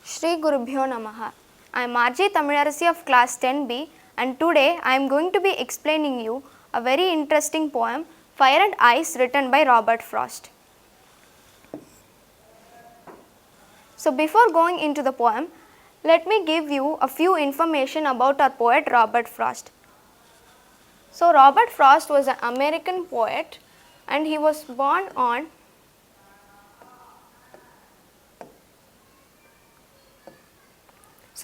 Shri Gurubhyo Namaha. I am Marji Tamilarasi of class 10B and today I am going to be explaining you a very interesting poem Fire and Ice written by Robert Frost. So before going into the poem, let me give you a few information about our poet Robert Frost. So Robert Frost was an American poet and he was born on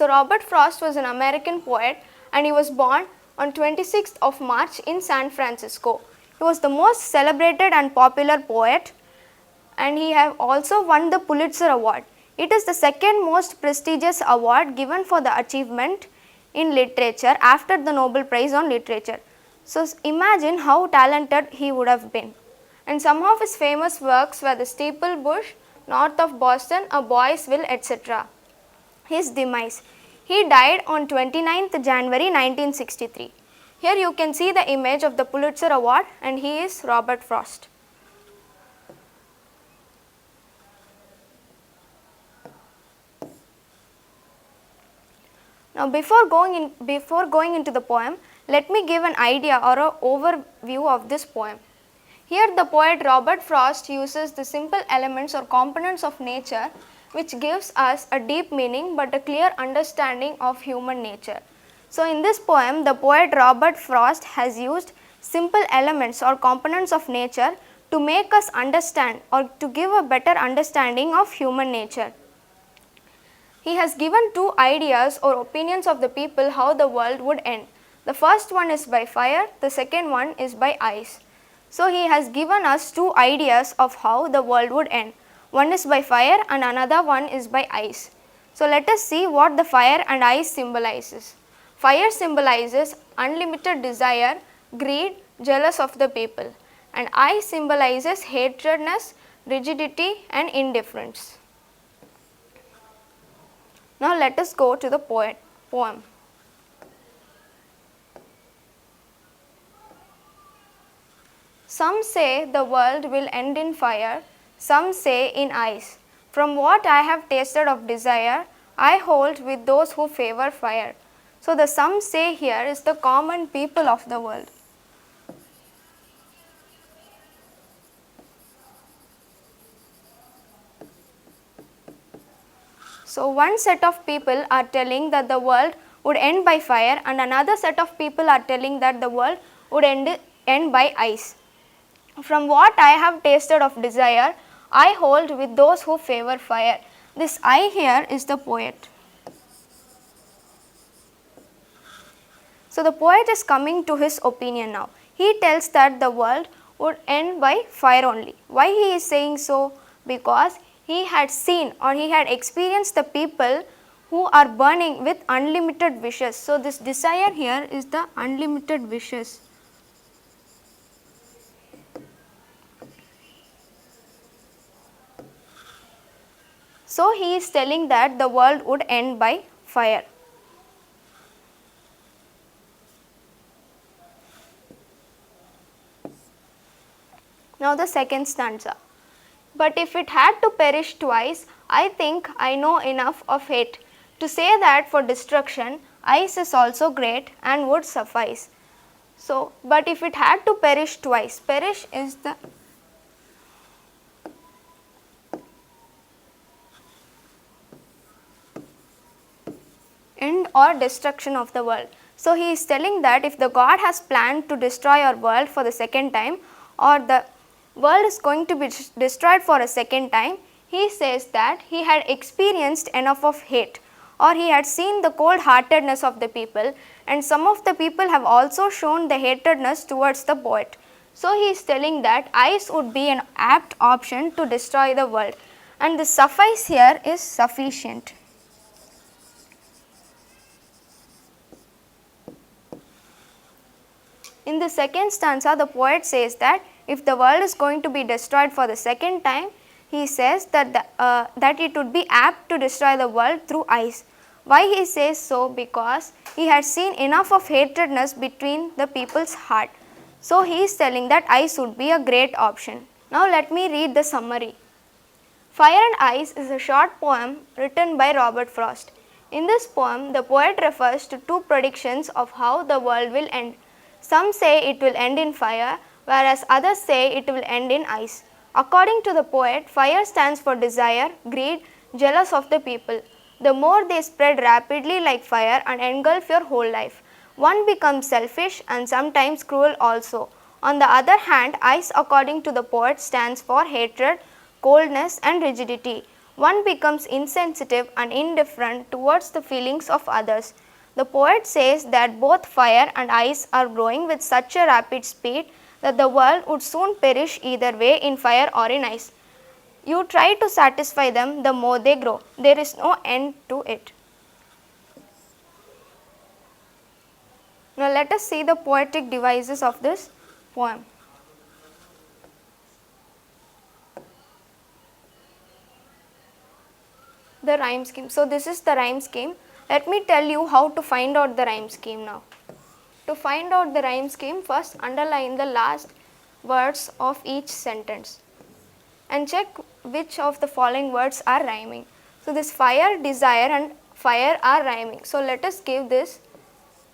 Robert Frost was an American poet and he was born on 26th of March in San Francisco. He was the most celebrated and popular poet and he have also won the Pulitzer Award. It is the second most prestigious award given for the achievement in literature after the Nobel Prize on Literature. So imagine how talented he would have been. And some of his famous works were The Steeple Bush, North of Boston, A Boy's Will, etc. His demise. He died on 29th January 1963. Here you can see the image of the Pulitzer Award and he is Robert Frost. Now before going into the poem, let me give an idea or an overview of this poem. Here the poet Robert Frost uses the simple elements or components of nature which gives us a deep meaning but a clear understanding of human nature. So in this poem, the poet Robert Frost has used simple elements or components of nature to make us understand or to give a better understanding of human nature. He has given two ideas or opinions of the people how the world would end. The first one is by fire, the second one is by ice. So he has given us two ideas of how the world would end. One is by fire and another one is by ice. So let us see what the fire and ice symbolizes. Fire symbolizes unlimited desire, greed, jealous of the people, and ice symbolizes hatredness, rigidity and indifference. Now let us go to the poem. Some say the world will end in fire, some say in ice. From what I have tasted of desire, I hold with those who favor fire. So the some say here is the common people of the world. So one set of people are telling that the world would end by fire and another set of people are telling that the world would end by ice. From what I have tasted of desire, I hold with those who favor fire. This I here is the poet. So the poet is coming to his opinion now. He tells that the world would end by fire only. Why he is saying so? Because he had seen or he had experienced the people who are burning with unlimited wishes. So this desire here is the unlimited wishes. So he is telling that the world would end by fire. Now the second stanza. But if it had to perish twice, I think I know enough of hate to say that for destruction, ice is also great and would suffice. So, but if it had to perish twice, perish is the end or destruction of the world. So he is telling that if the God has planned to destroy our world for the second time or the world is going to be destroyed for a second time, he says that he had experienced enough of hate or he had seen the cold heartedness of the people and some of the people have also shown the hatredness towards the poet. So he is telling that ice would be an apt option to destroy the world and the suffice here is sufficient. In the second stanza, the poet says that if the world is going to be destroyed for the second time, he says that, that it would be apt to destroy the world through ice. Why he says so? Because he had seen enough of hatredness between the people's heart. So he is telling that ice would be a great option. Now let me read the summary. Fire and Ice is a short poem written by Robert Frost. In this poem, the poet refers to two predictions of how the world will end. Some say it will end in fire, whereas others say it will end in ice. According to the poet, fire stands for desire, greed, jealous of the people. The more they spread rapidly like fire and engulf your whole life, one becomes selfish and sometimes cruel also. On the other hand, ice, according to the poet, stands for hatred, coldness and rigidity. One becomes insensitive and indifferent towards the feelings of others. The poet says that both fire and ice are growing with such a rapid speed that the world would soon perish either way, in fire or in ice. You try to satisfy them, the more they grow. There is no end to it. Now let us see the poetic devices of this poem. The rhyme scheme. So this is the rhyme scheme. Let me tell you how to find out the rhyme scheme now. To find out the rhyme scheme, first underline the last words of each sentence and check which of the following words are rhyming. So this fire, desire and fire are rhyming. So let us give this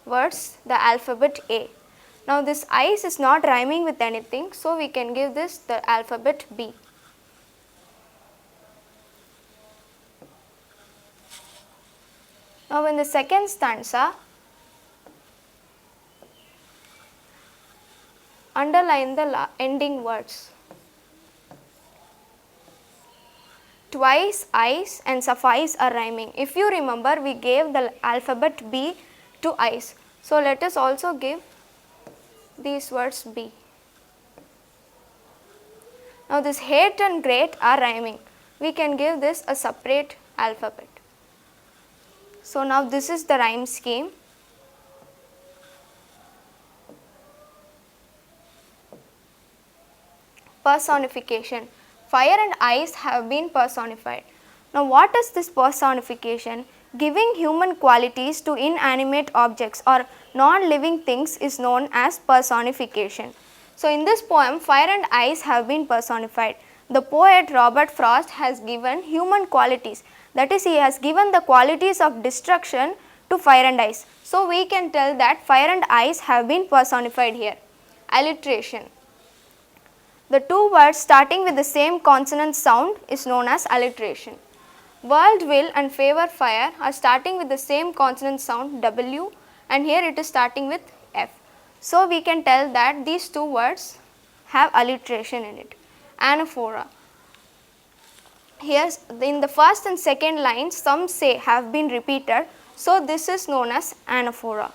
words the alphabet A. Now this ice is not rhyming with anything, so we can give this the alphabet B. Now in the second stanza, underline the ending words. Twice, ice and suffice are rhyming. If you remember, we gave the alphabet B to ice. So let us also give these words B. Now this hate and great are rhyming. We can give this a separate alphabet. So now this is the rhyme scheme. Personification. Fire and ice have been personified. Now what is this personification? Giving human qualities to inanimate objects or non-living things is known as personification. So in this poem, fire and ice have been personified. The poet Robert Frost has given human qualities. That is, he has given the qualities of destruction to fire and ice. So we can tell that fire and ice have been personified here. Alliteration. The two words starting with the same consonant sound is known as alliteration. World will and favor fire are starting with the same consonant sound W, and here it is starting with F. So we can tell that these two words have alliteration in it. Anaphora. Here in the first and second lines, some say have been repeated, so this is known as anaphora.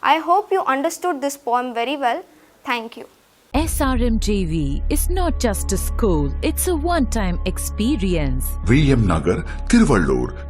I hope you understood this poem very well. Thank you. SRMJV is not just a school, it's a one-time experience. VM Nagar, Tiruvallur,